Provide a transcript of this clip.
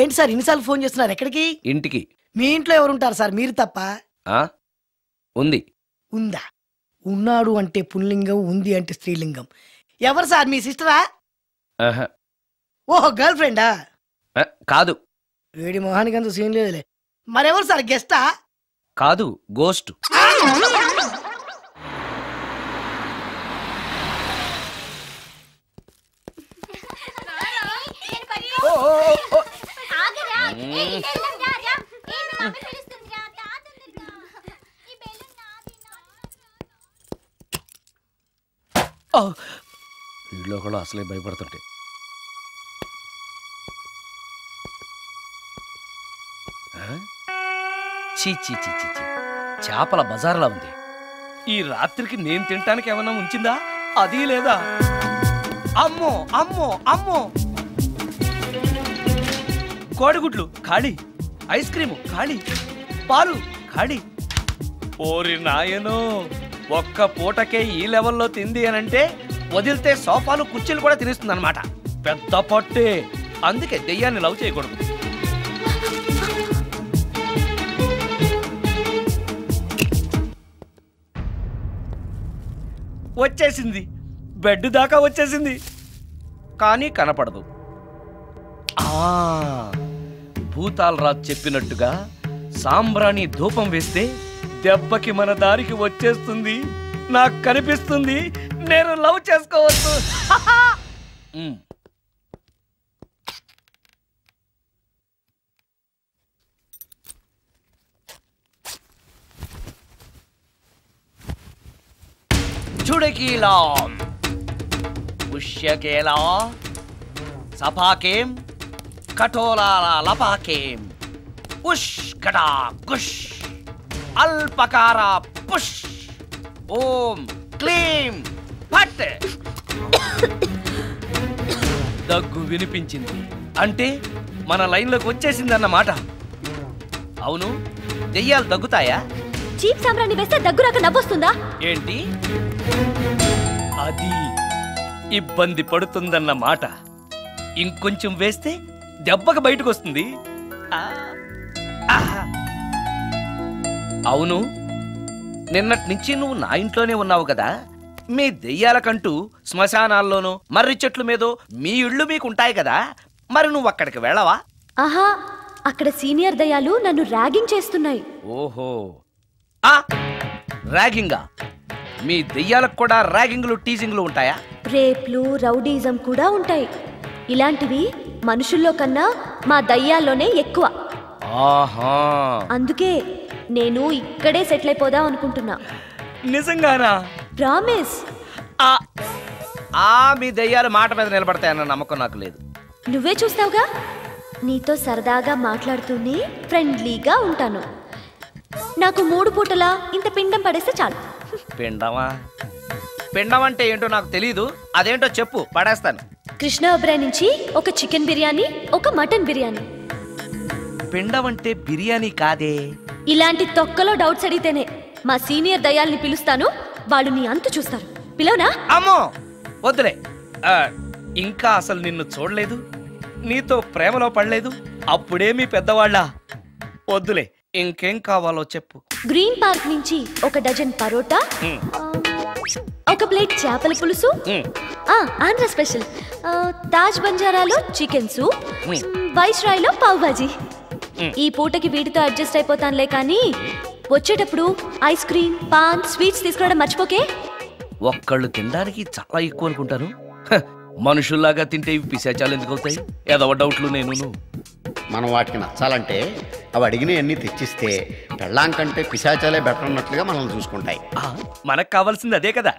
ఏంటి సార్ ఇన్నిసార్లు ఫోన్ చేస్తున్నారు? ఎక్కడికి? ఇంటికి. మీ ఇంట్లో ఎవరుంటారు సార్? మీరు తప్ప. ఉంది. ఉందా? ఉన్నాడు అంటే పుల్లింగం, ఉంది అంటే స్త్రీలింగం. ఎవరు సార్? మీ సిస్టరా? ఓహో, గర్ల్ ఫ్రెండా? కాదు. వేడి మొహానికి అంత సీన్ లేదులే. మరెవరు సార్? గెస్టా? కాదు, గోస్ట్. వీళ్ళు కూడా అసలే భయపడుతుంటే. చీ చీ చీ చీ చీ, చేపల బజార్లా ఉంది. ఈ రాత్రికి నేను తినటానికి ఏమన్నా ఉంచిందా? అది లేదా? అమ్మో అమ్మో అమ్మో, కోడిగుడ్లు ఖాళీ, ఐస్ క్రీము ఖాళీ, పాలు ఖాళీ. ఓరి నాయనో, ఒక్క పూటకే ఈ లెవెల్లో తింది అనంటే వదిలితే సోఫాలు కుర్చీలు కూడా తినేస్తుంది అనమాట. పెద్ద పట్టే. అందుకే దెయ్యాన్ని లవ్ చేయకూడదు. వచ్చేసింది, బెడ్ దాకా వచ్చేసింది, కానీ కనపడదు. భూతాలరాజు చెప్పినట్టుగా సాంబ్రాణి ధూపం వేస్తే దెబ్బకి మన దారికి వచ్చేస్తుంది. నాకు కనిపిస్తుంది, నేను లవ్ చేసుకోవచ్చు. చుడకీలా ఉష్యకేలా సపాకేం కఠోలాల లపాకేం ఉష్ కటా కుష్ అల్పకార పుష్ ఓం క్లీం ఫట్. దగ్గు వినిపించింది అంటే మన లైన్లోకి వచ్చేసిందన్నమాట. అవును, దెయ్యాలు దగ్గుతాయా? చీప్ సాంబ్రాణి వేస్తే దగ్గు రాక నవ్వొస్తుందా ఏంటి? అది ఇబ్బంది పడుతుందన్న మాట. ఇంకొంచెం వేస్తే దెబ్బకి బయటకు వస్తుంది. అవును, నిన్నటి నుంచి నువ్వు నా ఇంట్లోనే ఉన్నావు కదా. మీ దెయ్యాలకంటూ శ్మశానాల్లోనూ మర్రి చెట్ల మీదో మీ ఇళ్ళు మీకుంటాయి కదా, మరి నువ్వు అక్కడికి వెళ్ళవా? ఆహా, అక్కడ సీనియర్ దయ్యాలు నన్ను ర్యాగింగ్ చేస్తున్నాయి. ఓహో, ర్యాగింగా? మీ దెయ్యాలకు కూడా ర్యాగింగ్లు టీజింగ్లు ఉంటాయా? రేప్లు, రౌడీజం కూడా ఉంటాయి. ఇలాంటివి మనుషుల్లో కన్నా మా దయ్యాల్లోనే ఎక్కువ. ఆహా, అందుకే నేను ఇక్కడే సెటిల్ అయిపోదాం అనుకుంటున్నా. నిజంగానా? ప్రామిస్. మీ దయ్యాలు మాట మీద నిలబడతాయన్న నమ్మకం నాకు లేదు. నువ్వే చూస్తావుగా, నీతో సరదాగా మాట్లాడుతూనే ఫ్రెండ్లీగా ఉంటాను. నాకు 3 పూటలా ఇంత పిండం పడేస్తే చాలు. పిండమా? పిండం అంటే ఏంటో నాకు తెలీదు, అదేంటో చెప్పు, పడేస్తాను. కృష్ణ ఒబ్రాయ్ నుంచి ఒక చికెన్ బిర్యానీ, ఒక మటన్ బిర్యానీ. పిండం అంటే బిర్యానీ కాదే. ఇలాంటి తొక్కలో డౌట్స్ అడిగితేనే మా సీనియర్ దయ్యాల్ని పిలుస్తాను, వాళ్ళు నీ అంతు చూస్తారు. పిలవనా? అమ్మో వద్దులే. ఇంకా అసలు నిన్ను చూడలేదు, నీతో ప్రేమలో పడలేదు, అప్పుడే మీ పెద్దవాళ్ళ. వద్దులే, ఇంకేం కావాలో చెప్పు. గ్రీన్ పార్క్ నుంచి ఒక డజన్ పరోటా, ఒక ప్లేట్ చేపల పులుసు, ఆంధ్ర స్పెషల్ తాజ్ బంజారాలో చికెన్ సూప్, వైస్రాయ్లో పావ్ భాజీ. ఈ పూటకి వీటితో అడ్జస్ట్ అయిపోతానులే, కానీ వచ్చేటప్పుడు ఐస్ క్రీమ్, పాన్, స్వీట్స్ తీసుకురావడం మర్చిపోకే. ఒక్కళ్ళు తినడానికి చాలా ఎక్కువ అనుకుంటాను. మనుషుల్లాగా తింటే ఇవి పిశాచాలు ఎందుకు అవుతాయి? ఏదో డౌట్లు. నేను మనం వాటికి నచ్చాలంటే అవి అడిగినవన్నీ తెచ్చిస్తే పెళ్ళాం కంటే పిశాచాలే బెటర్ అన్నట్లుగా మనల్ని చూసుకుంటాయి. మనకు కావాల్సింది అదే కదా.